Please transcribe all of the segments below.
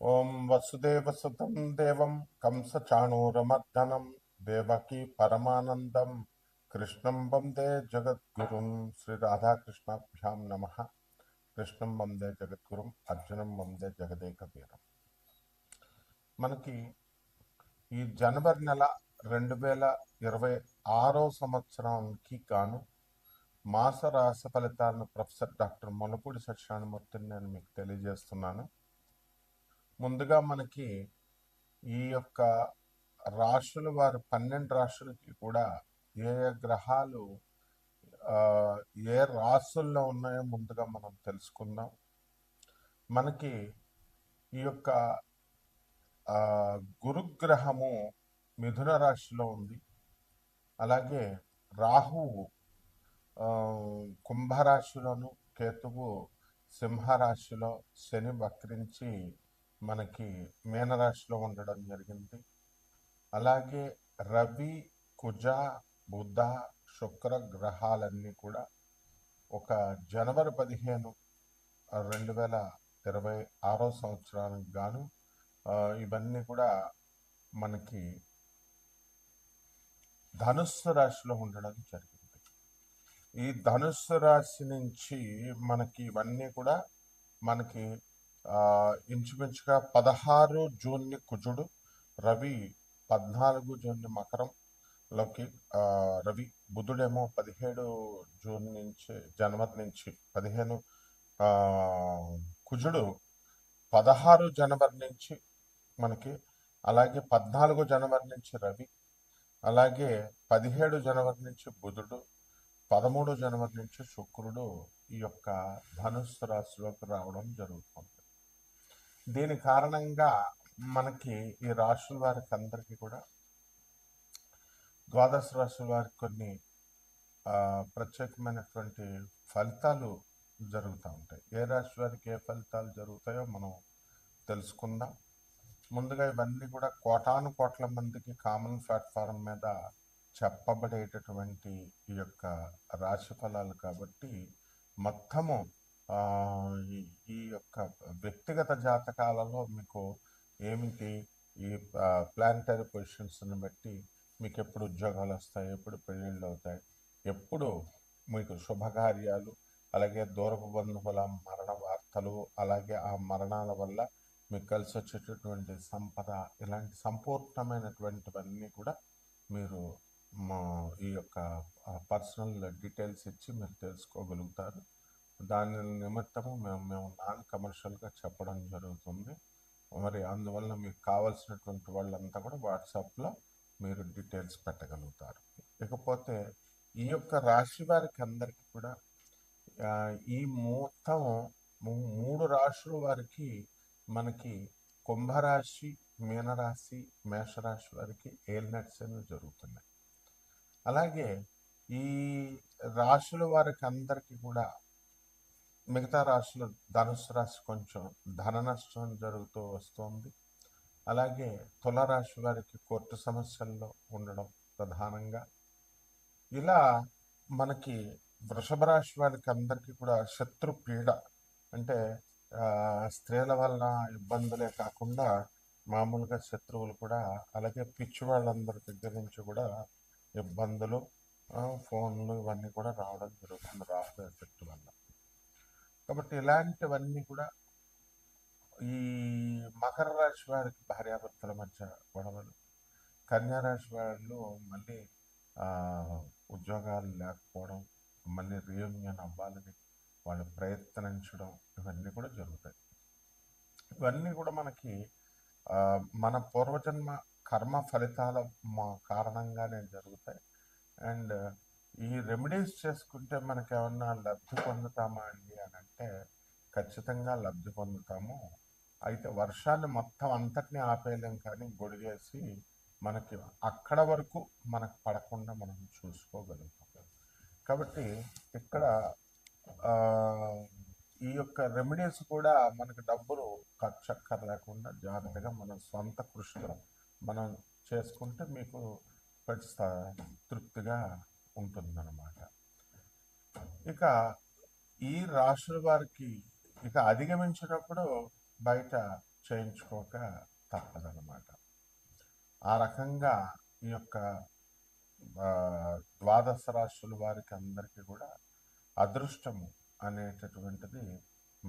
ఓం వసుదేవసుతం దేవం కంసచాణూరమర్దనం దేవకీ పరమానందం కృష్ణం వందే జగద్గురుం. శ్రీ రాధాకృష్ణాభ్యాం నమ. కృష్ణం వందే జగద్గురుం, అర్జునం వందే జగదేక వీరం. మనకి ఈ జనవరి నెల 2026 సంవత్సరానికి గాను మాస రాశి ఫలితాలను ప్రొఫెసర్ డాక్టర్ ములపూడి సత్యనారాయణమూర్తిని నేను మీకు తెలియజేస్తున్నాను. ముందుగా మనకి ఈ యొక్క రాశుల వారి 12 రాశులకి కూడా ఏ ఏ గ్రహాలు ఏ రాశుల్లో ఉన్నాయో ముందుగా మనం తెలుసుకుందాం. మనకి ఈ యొక్క గురుగ్రహము మిథున రాశిలో ఉంది. అలాగే రాహువు కుంభరాశిలోను, కేతువు సింహరాశిలో, శని వక్రించి మనకి మీనరాశిలో ఉండడం జరిగింది. అలాగే రవి, కుజ, బుధ, శుక్ర గ్రహాలన్నీ కూడా ఒక జనవరి 15, 2026 సంవత్సరానికి గాను ఇవన్నీ కూడా మనకి ధనుస్సు రాశిలో ఉండడం జరిగింది. ఈ ధనుస్సు రాశి నుంచి మనకి ఇవన్నీ కూడా మనకి ఇంచుమించుగా 16 జూన్ని కుజుడు, రవి 14 జూన్ని మకరంలోకి, రవి బుధుడేమో 17 జూన్ నుంచి జనవరి నుంచి 15, కుజుడు 16 జనవరి నుంచి మనకి, అలాగే 14 జనవరి నుంచి రవి, అలాగే 17 జనవరి నుంచి బుధుడు, 13 జనవరి నుంచి శుక్రుడు ఈ యొక్క ధనుస్సు రాశిలోకి రావడం జరుగుతుంది. దీని కారణంగా మనకి ఈ రాశుల వారికి అందరికీ కూడా ద్వాదశ రాశుల వారికి కొన్ని ప్రత్యేకమైనటువంటి ఫలితాలు జరుగుతూ ఉంటాయి. ఏ రాశి వారికి ఏ ఫలితాలు జరుగుతాయో మనం తెలుసుకుందాం. ముందుగా ఇవన్నీ కూడా కోటాను కోట్ల మందికి కామన్ ప్లాట్ఫారం మీద చెప్పబడేటటువంటి ఈ యొక్క రాశి ఫలాలు కాబట్టి మొత్తము ఈ యొక్క వ్యక్తిగత జాతకాలలో మీకు ఏమిటి ఈ ప్లానిటరీ పొజిషన్స్ని బట్టి మీకు ఎప్పుడు ఉద్యోగాలు వస్తాయి, ఎప్పుడు పెళ్ళిళ్ళు అవుతాయి, ఎప్పుడు మీకు శుభకార్యాలు, అలాగే దూరపు బంధువుల మరణ వార్తలు, అలాగే ఆ మరణాల వల్ల మీకు కలిసి వచ్చేటటువంటి సంపద, ఇలాంటి సంపూర్ణమైనటువంటివన్నీ కూడా మీరు ఈ యొక్క పర్సనల్ డీటెయిల్స్ ఇచ్చి మీరు తెలుసుకోగలుగుతారు. దాని నిమిత్తము మేము నాన్ కమర్షియల్గా చెప్పడం జరుగుతుంది. మరి అందువల్ల మీకు కావాల్సినటువంటి వాళ్ళంతా కూడా వాట్సాప్లో మీరు డీటెయిల్స్ పెట్టగలుగుతారు. ఇకపోతే ఈ యొక్క రాశి వారికి అందరికీ కూడా ఈ మొత్తం 3 రాశుల వారికి మనకి కుంభరాశి, మీనరాశి, మేషరాశి వారికి ఏలినట్సెన్లు జరుగుతున్నాయి. అలాగే ఈ రాశుల వారికి అందరికీ కూడా మిగతా రాశులు, ధనుసు రాశి కొంచెం ధన నష్టం జరుగుతూ వస్తుంది. అలాగే తులారాశి వారికి కోర్టు సమస్యల్లో ఉండడం ప్రధానంగా. ఇలా మనకి వృషభ రాశి వారికి అందరికీ కూడా శత్రు పీడ, అంటే స్త్రీల వల్ల ఇబ్బందులే కాకుండా మామూలుగా శత్రువులు కూడా, అలాగే పిచ్చి వాళ్ళందరి దగ్గర నుంచి కూడా ఇబ్బందులు, ఫోన్లు ఇవన్నీ కూడా రావడం జరుగుతుంది రాహు ఎఫెక్ట్ వల్ల. కాబట్టి ఇలాంటివన్నీ కూడా ఈ మకర రాశి వారికి భార్యాభర్తల మధ్య గొడవలు, కన్యారాశి వాళ్ళు మళ్ళీ ఉద్యోగాలు లేకపోవడం, మళ్ళీ రీయూనియన్ అవ్వాలని వాళ్ళు ప్రయత్నించడం, ఇవన్నీ కూడా జరుగుతాయి. ఇవన్నీ కూడా మనకి మన పూర్వజన్మ కర్మ ఫలితాల కారణంగానే జరుగుతాయి. అండ్ ఈ రెమెడీస్ చేసుకుంటే మనకి ఏమన్నా లబ్ధి పొందుతామా అండి అని అంటే ఖచ్చితంగా లబ్ధి పొందుతాము. అయితే వర్షాన్ని మొత్తం అంతటినీ ఆపేయలేం, కానీ గొడిగేసి మనకి అక్కడ వరకు మనకు పడకుండా మనం చూసుకోగలుగుతాం. కాబట్టి ఇక్కడ ఈ యొక్క రెమెడీస్ కూడా మనకు డబ్బులు ఖర్చు లేకుండా జాగ్రత్తగా మన సొంత కృషిలో మనం చేసుకుంటే మీకు తృప్తిగా ఉంటుందన్నమాట. ఇక ఈ రాశుల వారికి ఇక అధిగమించినప్పుడు బయట చేయించుకోక తప్పదన్నమాట. ఆ రకంగా ఈ యొక్క ద్వాదశ రాశుల వారికి అందరికీ కూడా అదృష్టము అనేటటువంటిది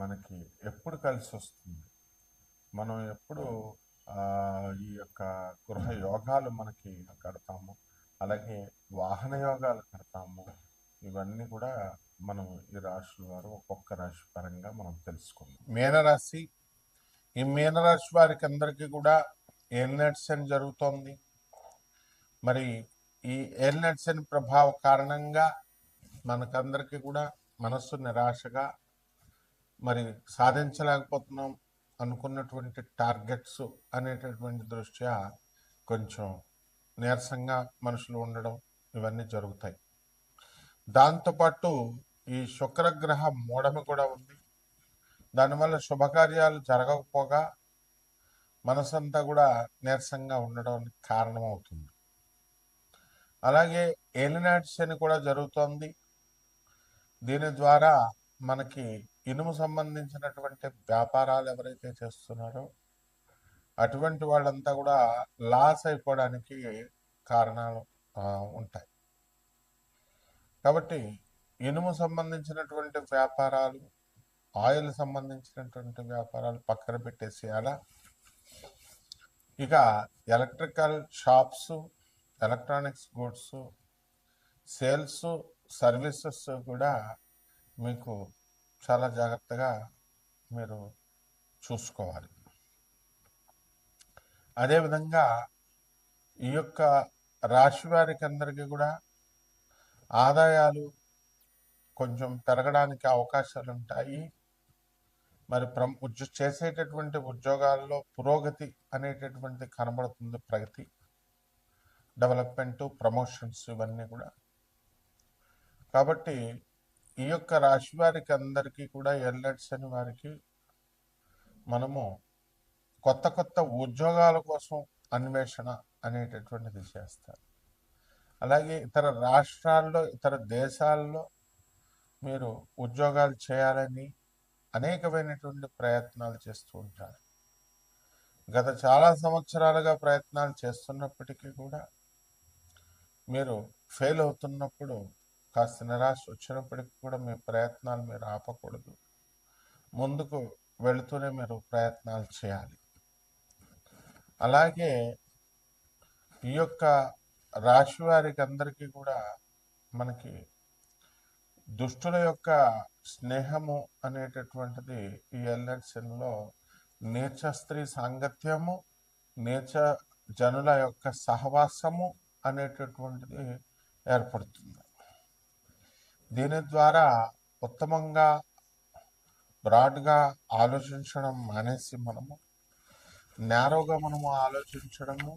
మనకి ఎప్పుడు కలిసి వస్తుంది, మనం ఎప్పుడు ఈ యొక్క గృహ యోగాలు మనకి కడతాము, అలాగే వాహన యోగాలు కడతాము, ఇవన్నీ కూడా మనం ఈ రాశుల వారు ఒక్కొక్క రాశి పరంగా మనం తెలుసుకుందాం. మీనరాశి, ఈ మీనరాశి వారికి అందరికీ కూడా ఏలినాటి జరుగుతోంది. మరి ఈ ఏలినాటి ప్రభావ కారణంగా మనకందరికీ కూడా మనస్సు నిరాశగా, మరి సాధించలేకపోతున్నాం అనుకున్నటువంటి టార్గెట్స్ అనేటటువంటి దృష్ట్యా కొంచెం నీరసంగా మనుషులు ఉండడం ఇవన్నీ జరుగుతాయి. దాంతోపాటు ఈ శుక్రగ్రహ మూఢమి కూడా ఉంది. దానివల్ల శుభకార్యాలు జరగకపోగా మనసంతా కూడా నీరసంగా ఉండడానికి కారణమవుతుంది. అలాగే ఏలినాటి శని కూడా జరుగుతోంది. దీని ద్వారా మనకి ఇనుము సంబంధించినటువంటి వ్యాపారాలు ఎవరైతే చేస్తున్నారో అటువంటి వాళ్ళంతా కూడా లాస్ అయిపోవడానికి కారణాలు ఉంటాయి. కాబట్టి ఇనుము సంబంధించినటువంటి వ్యాపారాలు, ఆయిల్ సంబంధించినటువంటి వ్యాపారాలు పక్కన పెట్టేసేయాలా. ఇక electrical shops, electronics goods, sales, services కూడా మీకు చాలా జాగ్రత్తగా మీరు చూసుకోవాలి. అదేవిధంగా ఈ యొక్క రాశి వారికి అందరికీ కూడా ఆదాయాలు కొంచెం పెరగడానికి అవకాశాలు ఉంటాయి. మరి చేసేటటువంటి ఉద్యోగాల్లో పురోగతి అనేటటువంటి కనబడుతుంది. ప్రగతి, డెవలప్మెంటు, ప్రమోషన్స్ ఇవన్నీ కూడా. కాబట్టి ఈ యొక్క రాశి వారికి అందరికీ కూడా ఏలినాటి శని వారికి మనము కొత్త కొత్త ఉద్యోగాల కోసం అన్వేషణ అనేటటువంటిది చేస్తారు. అలాగే ఇతర రాష్ట్రాల్లో, ఇతర దేశాల్లో మీరు ఉద్యోగాలు చేయాలని అనేకమైనటువంటి ప్రయత్నాలు చేస్తూ ఉంటారు. గత చాలా సంవత్సరాలుగా ప్రయత్నాలు చేస్తున్నప్పటికీ కూడా మీరు ఫెయిల్ అవుతున్నప్పుడు, కాస్త నిరాశ వచ్చినప్పటికీ కూడా మీ ప్రయత్నాలు మీరు ఆపకూడదు. ముందుకు వెళుతూనే మీరు ప్రయత్నాలు చేయాలి. అలాగే ఈ యొక్క రాశి వారికి అందరికీ కూడా మనకి దుష్టుల యొక్క స్నేహము అనేటటువంటిది ఈ ఏలినాటి శనిలో నీచ స్త్రీ సాంగత్యము, నీచ జనుల యొక్క సహవాసము అనేటటువంటిది ఏర్పడుతుంది. దీని ద్వారా ఉత్తమంగా బ్రాడ్గా ఆలోచించడం మానేసి మనము నేరోగా మనము ఆలోచించడము,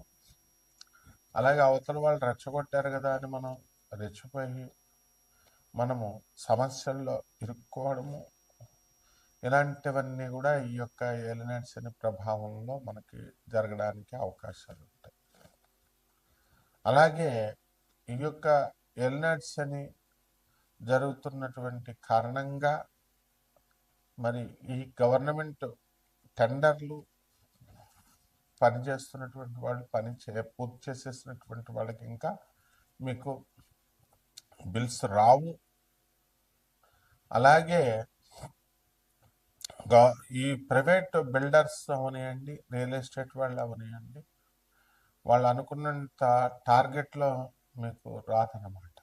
అలాగే అవతల వాళ్ళు రెచ్చగొట్టారు కదా అని మనం రెచ్చిపోయి మనము సమస్యల్లో ఇరుక్కోవడము, ఇలాంటివన్నీ కూడా ఈ యొక్క ఏలినాటి శని ప్రభావంలో మనకి జరగడానికి అవకాశాలు ఉంటాయి. అలాగే ఈ యొక్క ఏలినాటి శని జరుగుతున్నటువంటి కారణంగా మరి ఈ గవర్నమెంట్ టెండర్లు పనిచేస్తున్నటువంటి వాళ్ళు పూర్తి చేసేసినటువంటి వాళ్ళకి ఇంకా మీకు బిల్స్ రావు. అలాగే ఈ ప్రైవేట్ బిల్డర్స్ అవనియండి, రియల్ ఎస్టేట్ వాళ్ళు అవనియండి, వాళ్ళు అనుకున్నంత టార్గెట్లో మీకు రాదన్నమాట.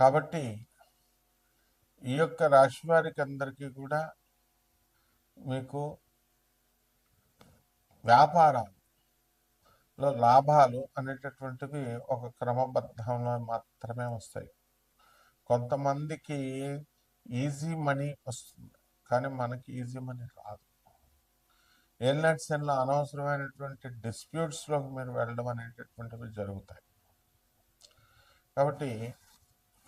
కాబట్టి ఈ యొక్క రాశి వారికి అందరికీ కూడా మీకు వ్యాపారాల్లో లాభాలు అనేటటువంటివి ఒక క్రమబద్ధంలో మాత్రమే వస్తాయి. కొంతమందికి ఈజీ మనీ వస్తుంది, కానీ మనకి ఈజీ మనీ రాదు. ఏలినాటి శనిలో అనవసరమైనటువంటి డిస్ప్యూట్స్లోకి మీరు వెళ్ళడం అనేటటువంటివి జరుగుతాయి. కాబట్టి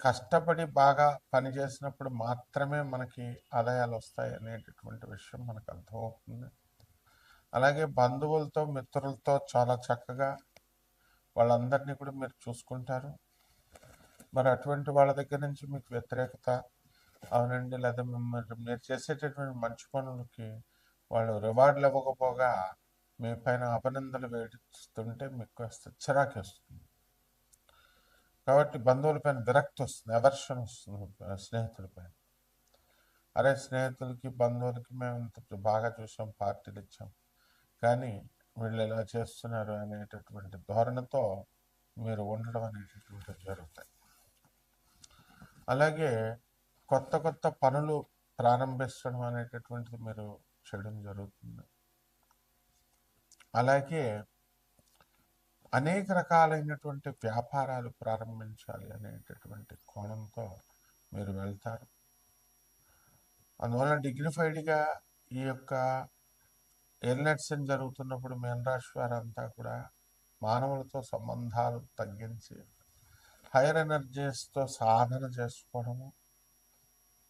కష్టపడి బాగా పనిచేసినప్పుడు మాత్రమే మనకి ఆదాయాలు వస్తాయి అనేటటువంటి విషయం మనకు అర్థమవుతుంది. అలాగే బంధువులతో, మిత్రులతో చాలా చక్కగా వాళ్ళందరినీ కూడా మీరు చూసుకుంటారు. మరి అటువంటి వాళ్ళ దగ్గర నుంచి మీకు వ్యతిరేకత అవునండి, లేదా మీరు చేసేటటువంటి మంచి పనులకి వాళ్ళు రివార్డులు ఇవ్వకపోగా మీ పైన అపనిందలు వేస్తుంటే మీకు కాస్త చిరాకేస్తుంది. కాబట్టి బంధువుల పైన విరక్తి వస్తుంది, ఎవర్షన్ వస్తుంది స్నేహితుల పైన. అరే స్నేహితులకి బంధువులకి మేము ఇంత బాగా చూసాం, పార్టీలు ఇచ్చాం, కానీ వీళ్ళు ఇలా చేస్తున్నారు అనేటటువంటి ధోరణితో మీరు ఉండడం అనేటటువంటిది జరుగుతాయి. అలాగే కొత్త కొత్త పనులు ప్రారంభించడం అనేటటువంటిది మీరు చేయడం జరుగుతుంది. అలాగే అనేక రకాలైనటువంటి వ్యాపారాలు ప్రారంభించాలి అనేటటువంటి కోణంతో మీరు వెళ్తారు. అందువల్ల డిగ్నిఫైడ్గా ఈ యొక్క ఎయిర్లెట్స్ జరుగుతున్నప్పుడు మీనరాశి వారంతా కూడా మానవులతో సంబంధాలు తగ్గించి హైయర్ ఎనర్జీస్తో సాధన చేసుకోవడము,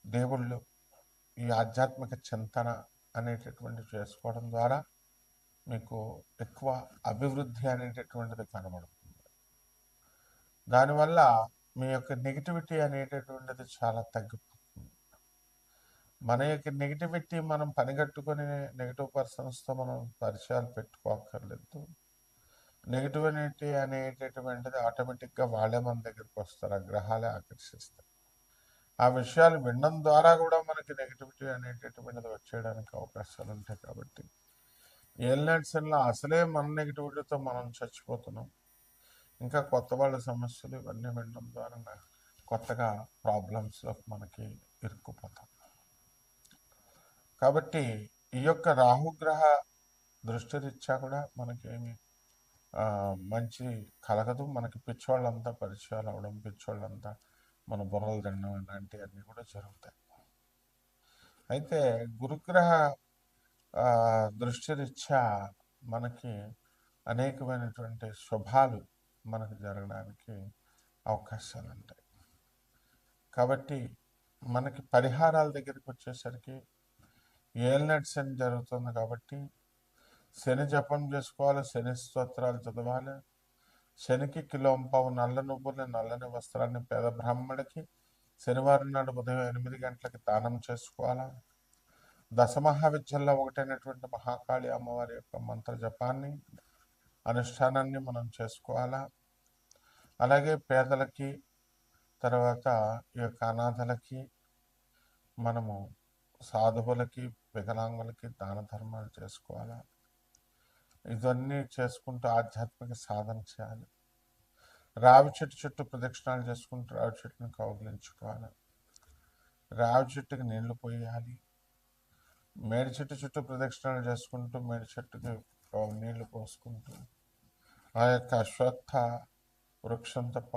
దేవుళ్ళు, ఈ ఆధ్యాత్మిక చింతన అనేటటువంటి చేసుకోవడం ద్వారా మీకు ఎక్కువ అభివృద్ధి అనేటటువంటిది కనబడుతుంది. దానివల్ల మీ యొక్క నెగిటివిటీ అనేటటువంటిది చాలా తగ్గిపోతుంది. మన యొక్క నెగిటివిటీ మనం పనిగట్టుకొని నెగిటివ్ పర్సన్స్తో మనం పరిచయాలు పెట్టుకోక్కర్లేదు. నెగిటివిటీ అనేటటువంటిది ఆటోమేటిక్గా వాళ్ళే మన దగ్గరికి వస్తారు, ఆ గ్రహాలే ఆకర్షిస్తాయి. ఆ విషయాలు వినడం ద్వారా కూడా మనకి నెగిటివిటీ అనేటటువంటిది వచ్చేయడానికి అవకాశాలు ఉంటాయి. కాబట్టి ఏలినాడ్స్లో అసలే మన నెగిటివిటీతో మనం చచ్చిపోతున్నాం, ఇంకా కొత్త వాళ్ళ సమస్యలు ఇవన్నీ వినడం ద్వారా కొత్తగా ప్రాబ్లమ్స్లో మనకి ఇరుక్కుపోతాం. కాబట్టి ఈ యొక్క రాహుగ్రహ దృష్టిరీత్యా కూడా మనకేమి మంచి కలగదు. మనకి పిచ్చోళ్ళంతా పరిచయాలు అవడం, పిచ్చోళ్ళంతా మన బుర్రలు తినడం ఇలాంటివన్నీ కూడా జరుగుతాయి. అయితే గురుగ్రహ దృష్టిరీత్యా మనకి అనేకమైనటువంటి శుభాలు మనకు జరగడానికి అవకాశాలు ఉంటాయి. కాబట్టి మనకి పరిహారాల దగ్గరికి వచ్చేసరికి ఏలినాటి శని జరుగుతుంది కాబట్టి శని జపం చేసుకోవాలి, శని స్తోత్రాలు చదవాలి. శనికి కిలోంపావు నల్ల నువ్వుల్ని, నల్లని వస్త్రాన్ని పేద బ్రాహ్మణుడికి శనివారం నాడు ఉదయం 8 గంటలకి దానం చేసుకోవాలా. దశమహావిద్యల్లో ఒకటైనటువంటి మహాకాళి అమ్మవారి యొక్క మంత్ర జపాన్ని, అనుష్ఠానాన్ని మనం చేసుకోవాలా. అలాగే పేదలకి, తర్వాత ఈ యొక్క అనాథలకి, మనము సాధువులకి, వికలాంగులకి దాన ధర్మాలు చేసుకోవాలా. ఇవన్నీ చేసుకుంటూ ఆధ్యాత్మిక సాధన చేయాలి. రావి చెట్టు చుట్టూ ప్రదక్షిణాలు చేసుకుంటూ రావి చెట్టుని కౌగిలించుకోవాలి. రావి చెట్టుకి నీళ్లు పోయాలి. మేడి చెట్టు చుట్టూ ప్రదక్షిణాలు చేసుకుంటూ మేడి చెట్టుకి నీళ్లు పోసుకుంటూ ఆ యొక్క అశ్వత్థ వృక్షంతో